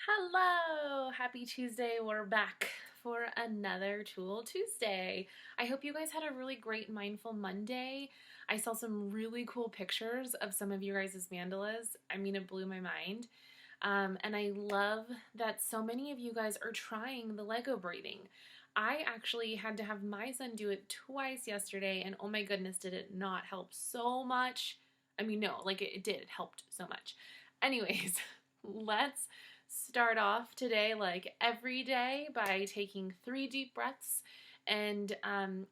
Hello! Happy Tuesday. We're back for another Tool Tuesday. I hope you guys had a really great Mindful Monday. I saw some really cool pictures of some of you guys' mandalas. I mean, it blew my mind. And I love that so many of you guys are trying the Lego breathing. I actually had to have my son do it twice yesterday, and oh my goodness, did it not help so much? I mean, no, like it did. It helped so much. Anyways, let's start off today like every day by taking 3 deep breaths and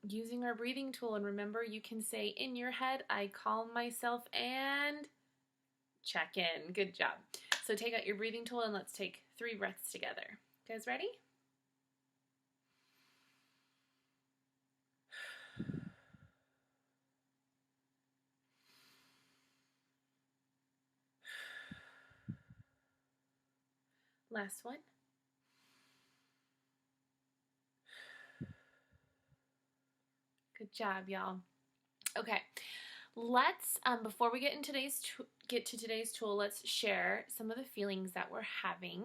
using our breathing tool. And remember, you can say in your head, I calm myself and check in. Good job. So take out your breathing tool and let's take 3 breaths together. You guys ready? Last one. Good job, y'all. Okay, let's before we get to today's tool, let's share some of the feelings that we're having.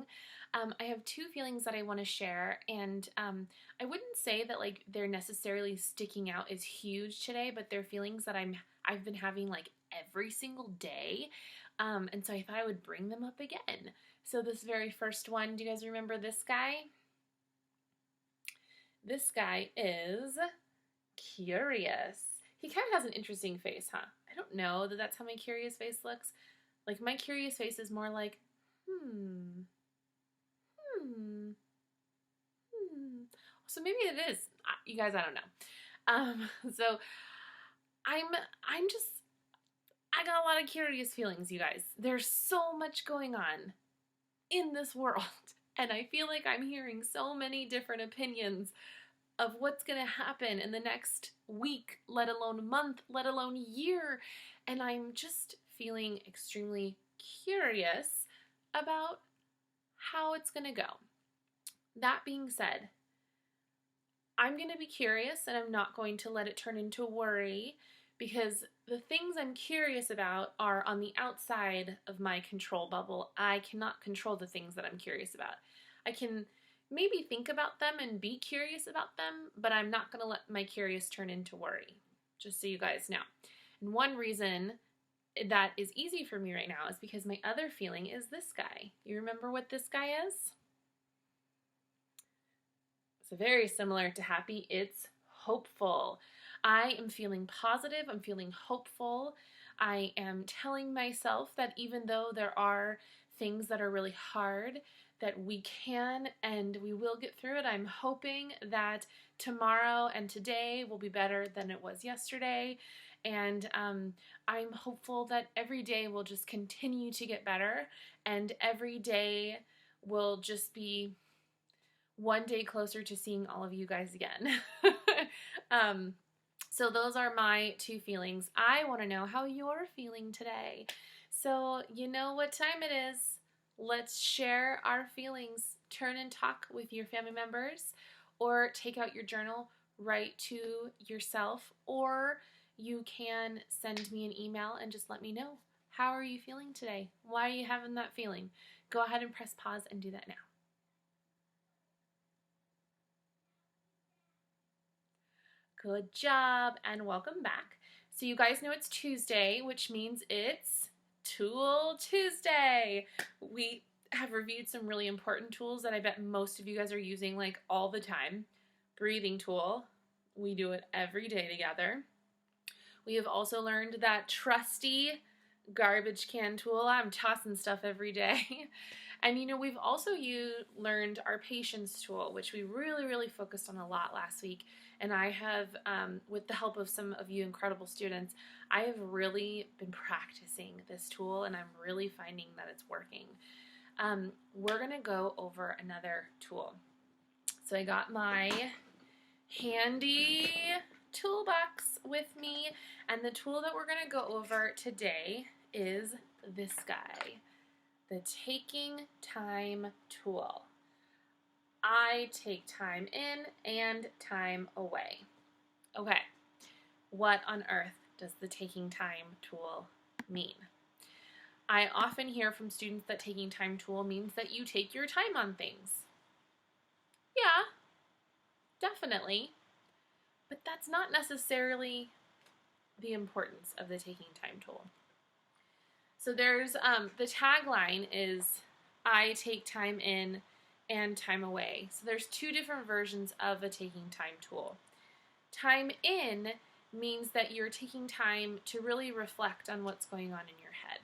I have 2 feelings that I want to share, and I wouldn't say that like they're necessarily sticking out as huge today, but they're feelings that I've been having like every single day, and so I thought I would bring them up again. So this very first one, do you guys remember this guy? This guy is curious. He kind of has an interesting face, huh? I don't know that that's how my curious face looks. Like my curious face is more like, hmm, hmm, hmm. So maybe it is. You guys, I don't know. So I'm, I'm just, I got a lot of curious feelings, you guys. There's so much going on in this world, and I feel like I'm hearing so many different opinions of what's going to happen in the next week, let alone month, let alone year. And I'm just feeling extremely curious about how it's going to go. That being said, I'm going to be curious and I'm not going to let it turn into worry because the things I'm curious about are on the outside of my control bubble. I cannot control the things that I'm curious about. I can maybe think about them and be curious about them, but I'm not going to let my curious turn into worry, just so you guys know. And one reason that is easy for me right now is because my other feeling is this guy. You remember what this guy is? It's very similar to happy. It's hopeful. I am feeling positive. I'm feeling hopeful. I am telling myself that even though there are things that are really hard, that we can and we will get through it. I'm hoping that tomorrow and today will be better than it was yesterday. And I'm hopeful that every day will just continue to get better and every day will just be one day closer to seeing all of you guys again. So those are my 2 feelings. I want to know how you're feeling today. So you know what time it is. Let's share our feelings. Turn and talk with your family members, or take out your journal, write to yourself, or you can send me an email and just let me know. How are you feeling today? Why are you having that feeling? Go ahead and press pause and do that now. Good job, and welcome back. So you guys know it's Tuesday, which means it's Tool Tuesday. We have reviewed some really important tools that I bet most of you guys are using like all the time. Breathing tool, we do it every day together. We have also learned that trusty garbage can tool. I'm tossing stuff every day. And you know, we've also learned our patience tool, which we really focused on a lot last week. And I have, with the help of some of you incredible students, I have really been practicing this tool and I'm really finding that it's working. We're gonna go over another tool. So I got my handy toolbox with me, and the tool that we're going to go over today is this guy, the Taking Time tool. I take time in and time away. Okay, what on earth does the Taking Time tool mean? I often hear from students that taking time tool means that you take your time on things. Yeah, definitely. But that's not necessarily the importance of the taking time tool. So there's the tagline is I take time in and time away. So there's two different versions of a taking time tool. Time in means that you're taking time to really reflect on what's going on in your head.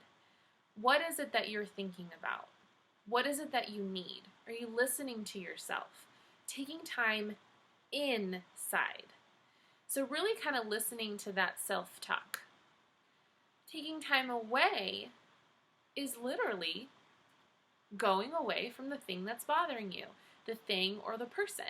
What is it that you're thinking about? What is it that you need? Are you listening to yourself? Taking time inside. So really kind of listening to that self-talk. Taking time away is literally going away from the thing that's bothering you, the thing or the person.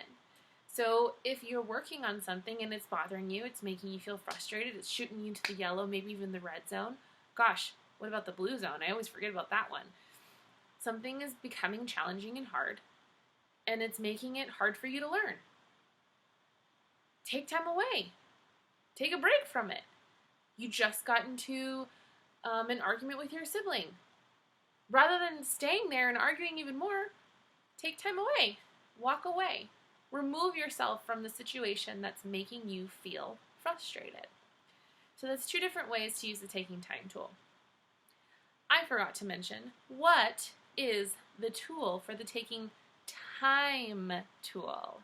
So if you're working on something and it's bothering you, it's making you feel frustrated, it's shooting you into the yellow, maybe even the red zone. Gosh, what about the blue zone? I always forget about that one. Something is becoming challenging and hard, and it's making it hard for you to learn. Take time away. Take a break from it. You just got into an argument with your sibling. Rather than staying there and arguing even more, take time away. Walk away. Remove yourself from the situation that's making you feel frustrated. So that's two different ways to use the taking time tool. I forgot to mention, what is the tool for the taking time tool?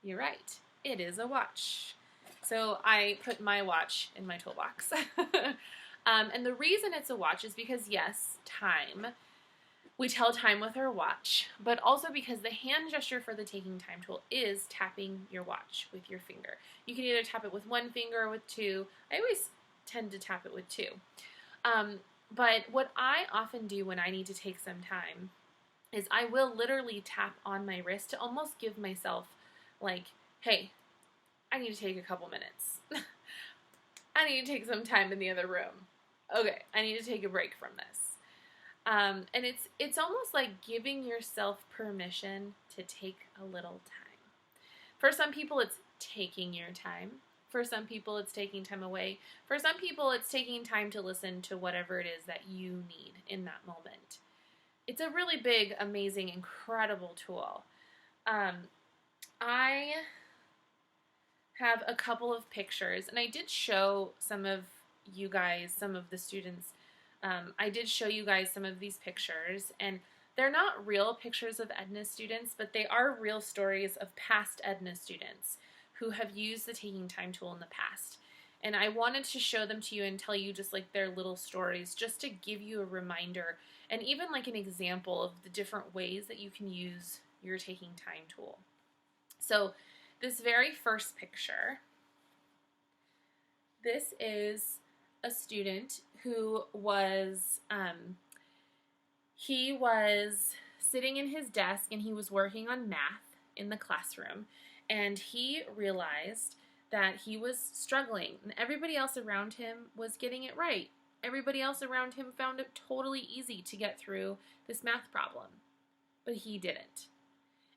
You're right, it is a watch. So I put my watch in my toolbox. And the reason it's a watch is because, yes, time. We tell time with our watch, but also because the hand gesture for the taking time tool is tapping your watch with your finger. You can either tap it with one finger or with two. I always tend to tap it with two. But what I often do when I need to take some time is I will literally tap on my wrist to almost give myself like, hey, I need to take a couple minutes. I need to take some time in the other room. Okay, I need to take a break from this. And it's almost like giving yourself permission to take a little time. For some people, it's taking your time. For some people, it's taking time away. For some people, it's taking time to listen to whatever it is that you need in that moment. It's a really big, amazing, incredible tool. I have a couple of pictures, and I did show some of you guys, some of the students, I did show you guys some of these pictures, and they're not real pictures of Edna students, but they are real stories of past Edna students who have used the taking time tool in the past. And I wanted to show them to you and tell you just like their little stories, just to give you a reminder and even like an example of the different ways that you can use your taking time tool. So this very first picture, this is a student who was, he was sitting in his desk and he was working on math in the classroom, and he realized that he was struggling and everybody else around him was getting it right. Everybody else around him found it totally easy to get through this math problem, but he didn't.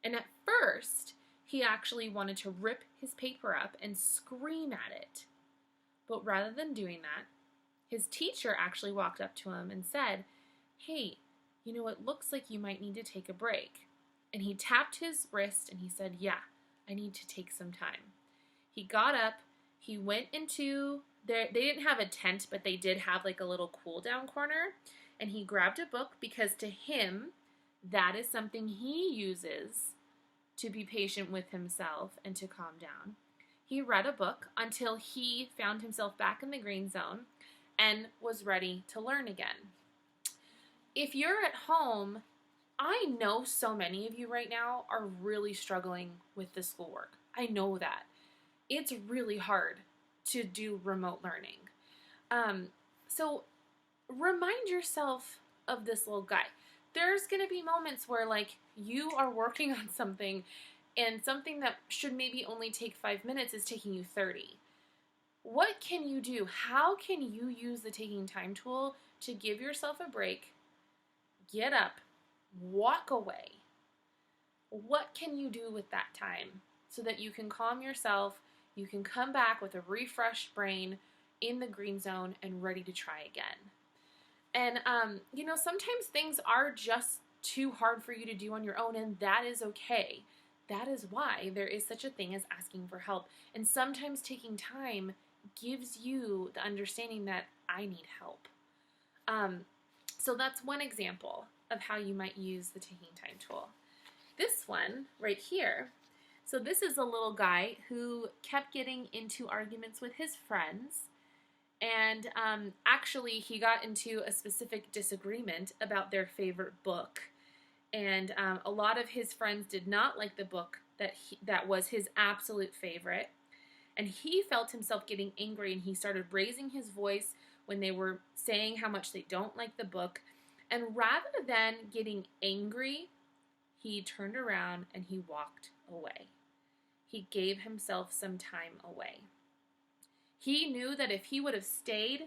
And at first, he actually wanted to rip his paper up and scream at it. But rather than doing that, his teacher actually walked up to him and said, hey, you know, it looks like you might need to take a break. And he tapped his wrist and he said, yeah, I need to take some time. He got up, he went into they didn't have a tent, but they did have like a little cool down corner, and he grabbed a book because to him, that is something he uses to be patient with himself and to calm down. He read a book until he found himself back in the green zone and was ready to learn again. If you're at home, I know so many of you right now are really struggling with the schoolwork. I know that. It's really hard to do remote learning. So remind yourself of this little guy. There's going to be moments where like you are working on something and something that should maybe only take 5 minutes is taking you 30. What can you do? How can you use the taking time tool to give yourself a break, get up, walk away? What can you do with that time so that you can calm yourself, you can come back with a refreshed brain in the green zone and ready to try again? And, sometimes things are just too hard for you to do on your own, and that is okay. That is why there is such a thing as asking for help. And sometimes taking time gives you the understanding that I need help. Um, so that's one example of how you might use the taking time tool. This one right here, so this is a little guy who kept getting into arguments with his friends. And actually, he got into a specific disagreement about their favorite book. And a lot of his friends did not like the book that was his absolute favorite. And he felt himself getting angry, and he started raising his voice when they were saying how much they don't like the book. And rather than getting angry, he turned around and he walked away. He gave himself some time away. He knew that if he would have stayed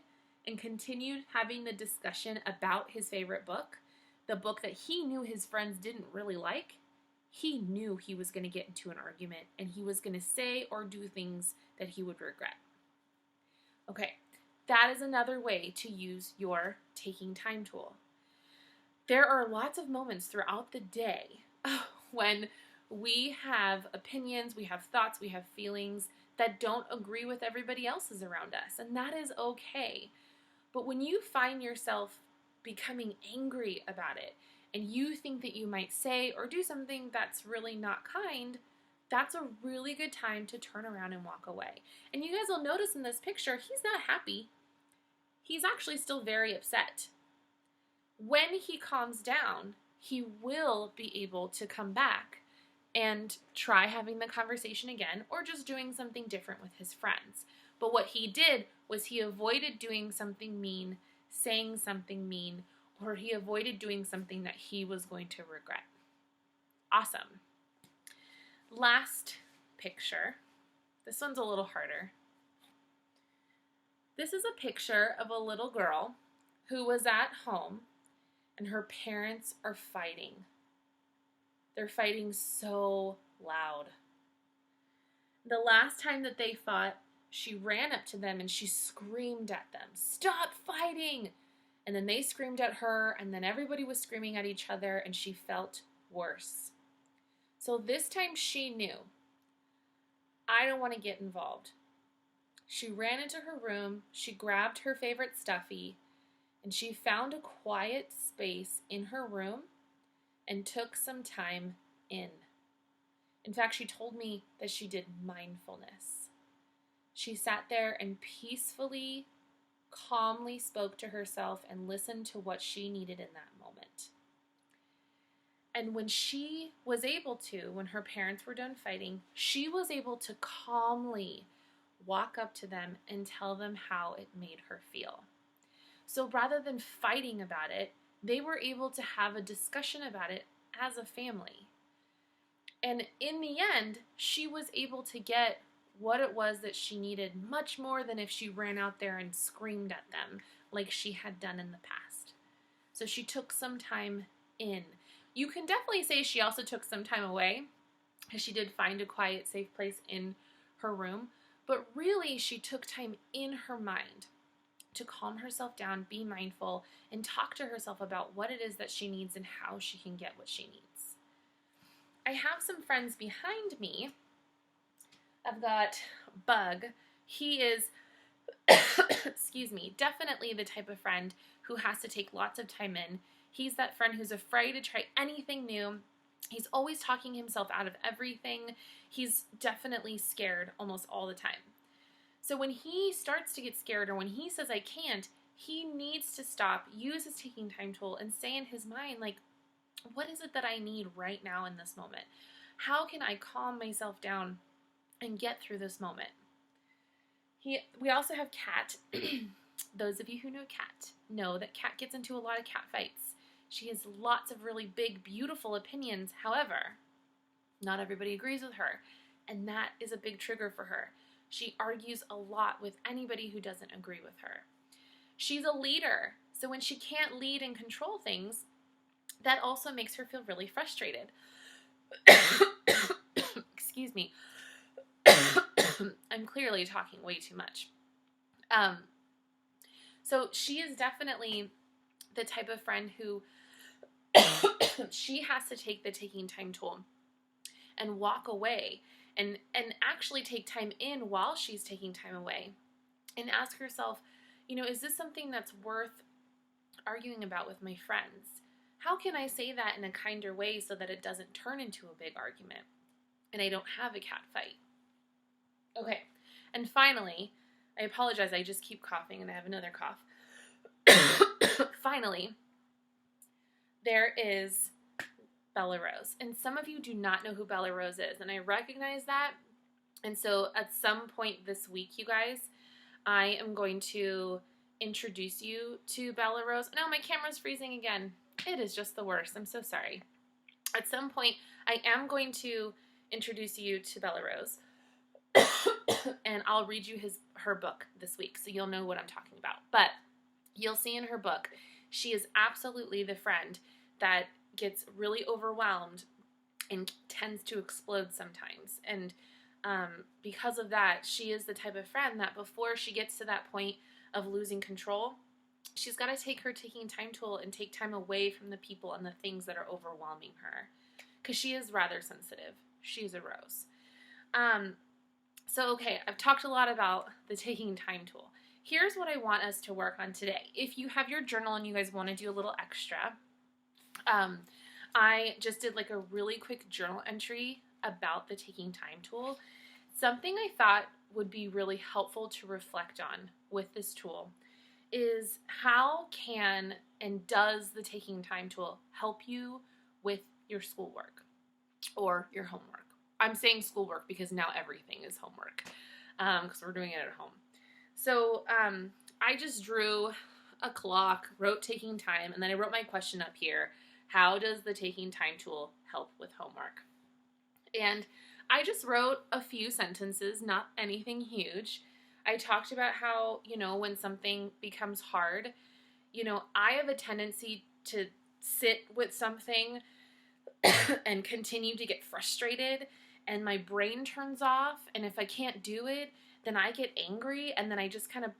and continued having the discussion about his favorite book, the book that he knew his friends didn't really like, he knew he was going to get into an argument and he was going to say or do things that he would regret. Okay, that is another way to use your taking time tool. There are lots of moments throughout the day when we have opinions, we have thoughts, we have feelings that don't agree with everybody else's around us, and that is okay. But when you find yourself becoming angry about it, and you think that you might say or do something that's really not kind, that's a really good time to turn around and walk away. And you guys will notice in this picture, he's not happy. He's actually still very upset. When he calms down, he will be able to come back and try having the conversation again, or just doing something different with his friends. But what he did was he avoided doing something mean, saying something mean, or he avoided doing something that he was going to regret. Awesome. Last picture. This one's a little harder. This is a picture of a little girl who was at home and her parents are fighting. They're fighting so loud. The last time that they fought, she ran up to them and she screamed at them, "Stop fighting!" And then they screamed at her, and then everybody was screaming at each other, and she felt worse. So this time she knew, I don't want to get involved. She ran into her room, she grabbed her favorite stuffy, and she found a quiet space in her room and took some time in. In fact, she told me that she did mindfulness. She sat there and peacefully, calmly spoke to herself and listened to what she needed in that moment. And when she was able to, when her parents were done fighting, she was able to calmly walk up to them and tell them how it made her feel. So rather than fighting about it, they were able to have a discussion about it as a family. And in the end, she was able to get what it was that she needed much more than if she ran out there and screamed at them like she had done in the past. So she took some time in. You can definitely say she also took some time away, because she did find a quiet, safe place in her room. But really, she took time in her mind to calm herself down, be mindful, and talk to herself about what it is that she needs and how she can get what she needs. I have some friends behind me. I've got Bug. He is, excuse me, definitely the type of friend who has to take lots of time in. He's that friend who's afraid to try anything new. He's always talking himself out of everything. He's definitely scared almost all the time. So when he starts to get scared, or when he says, I can't, he needs to stop, use his taking time tool, and say in his mind, like, what is it that I need right now in this moment? How can I calm myself down and get through this moment? We also have Kat. Those of you who know Kat know that Kat gets into a lot of cat fights. She has lots of really big, beautiful opinions. However, not everybody agrees with her, and that is a big trigger for her. She argues a lot with anybody who doesn't agree with her. She's a leader, so when she can't lead and control things, that also makes her feel really frustrated. Excuse me. I'm clearly talking way too much. So she is definitely the type of friend who she has to take the taking time tool and walk away and actually take time in while she's taking time away and ask herself, you know, is this something that's worth arguing about with my friends? How can I say that in a kinder way so that it doesn't turn into a big argument and I don't have a cat fight? Okay, and finally, I apologize, I just keep coughing and I have another cough. Finally, there is Bella Rose. And some of you do not know who Bella Rose is, and I recognize that. And so at some point this week, you guys, I am going to introduce you to Bella Rose. No, my camera's freezing again. It is just the worst. I'm so sorry. At some point, I am going to introduce you to Bella Rose. And I'll read you her book this week, so you'll know what I'm talking about. But you'll see in her book, she is absolutely the friend that gets really overwhelmed and tends to explode sometimes. And because of that, she is the type of friend that before she gets to that point of losing control, she's got to take her taking time tool and take time away from the people and the things that are overwhelming her. Because she is rather sensitive. She's a Rose. So, okay, I've talked a lot about the taking time tool. Here's what I want us to work on today. If you have your journal and you guys want to do a little extra, I just did like a really quick journal entry about the taking time tool. Something I thought would be really helpful to reflect on with this tool is how can and does the taking time tool help you with your schoolwork or your homework? I'm saying schoolwork because now everything is homework because we're doing it at home. So I just drew a clock, wrote taking time, and then I wrote my question up here. How does the taking time tool help with homework? And I just wrote a few sentences, not anything huge. I talked about how, you know, when something becomes hard, you know, I have a tendency to sit with something and continue to get frustrated, and my brain turns off, and if I can't do it, then I get angry, and then I just kind of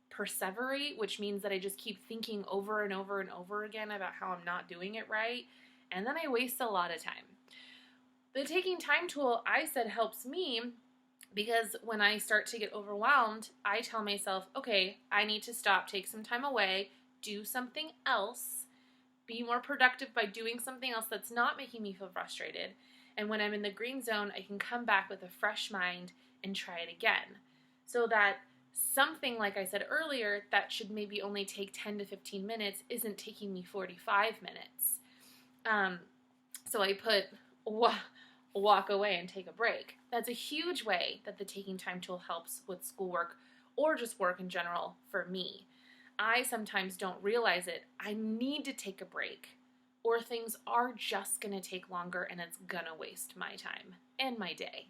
perseverate, which means that I just keep thinking over and over and over again about how I'm not doing it right, and then I waste a lot of time. The taking time tool, I said, helps me because when I start to get overwhelmed, I tell myself, okay, I need to stop, take some time away, do something else, be more productive by doing something else that's not making me feel frustrated. And when I'm in the green zone, I can come back with a fresh mind and try it again. So that something, like I said earlier, that should maybe only take 10 to 15 minutes isn't taking me 45 minutes. So I put walk away and take a break. That's a huge way that the taking time tool helps with schoolwork or just work in general for me. I sometimes don't realize it. I need to take a break or things are just going to take longer and it's going to waste my time and my day.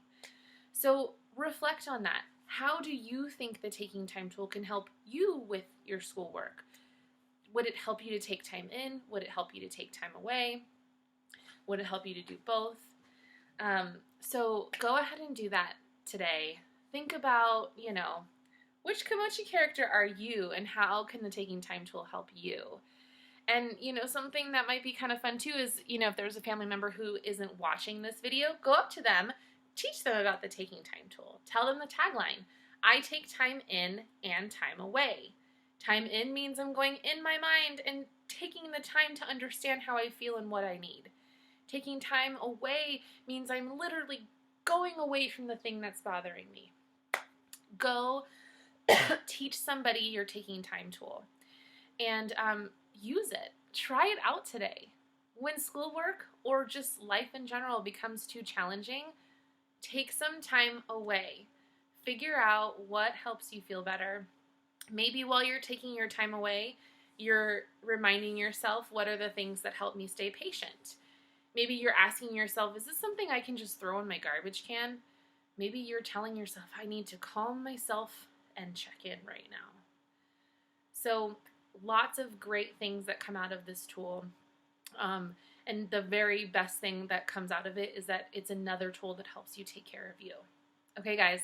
So reflect on that. How do you think the taking time tool can help you with your schoolwork? Would it help you to take time in? Would it help you to take time away? Would it help you to do both? So go ahead and do that today. Think about, you know, which Kimochi character are you and how can the taking time tool help you? And, you know, something that might be kind of fun too is, you know, if there's a family member who isn't watching this video, go up to them, teach them about the taking time tool. Tell them the tagline. I take time in and time away. Time in means I'm going in my mind and taking the time to understand how I feel and what I need. Taking time away means I'm literally going away from the thing that's bothering me. Go teach somebody your taking time tool and use it. Try it out today. When schoolwork or just life in general becomes too challenging, take some time away. Figure out what helps you feel better. Maybe while you're taking your time away, you're reminding yourself, what are the things that help me stay patient? Maybe you're asking yourself, is this something I can just throw in my garbage can? Maybe you're telling yourself, I need to calm myself and check in right now. So lots of great things that come out of this tool. And the very best thing that comes out of it is that it's another tool that helps you take care of you. Okay, guys,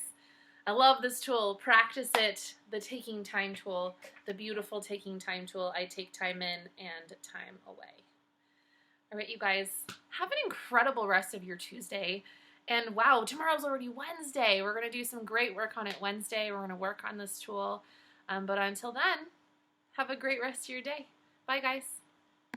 I love this tool. Practice it. The taking time tool, the beautiful taking time tool. I take time in and time away. All right, you guys, have an incredible rest of your Tuesday. And wow, tomorrow's already Wednesday. We're going to do some great work on it Wednesday. We're going to work on this tool. But until then, have a great rest of your day. Bye, guys.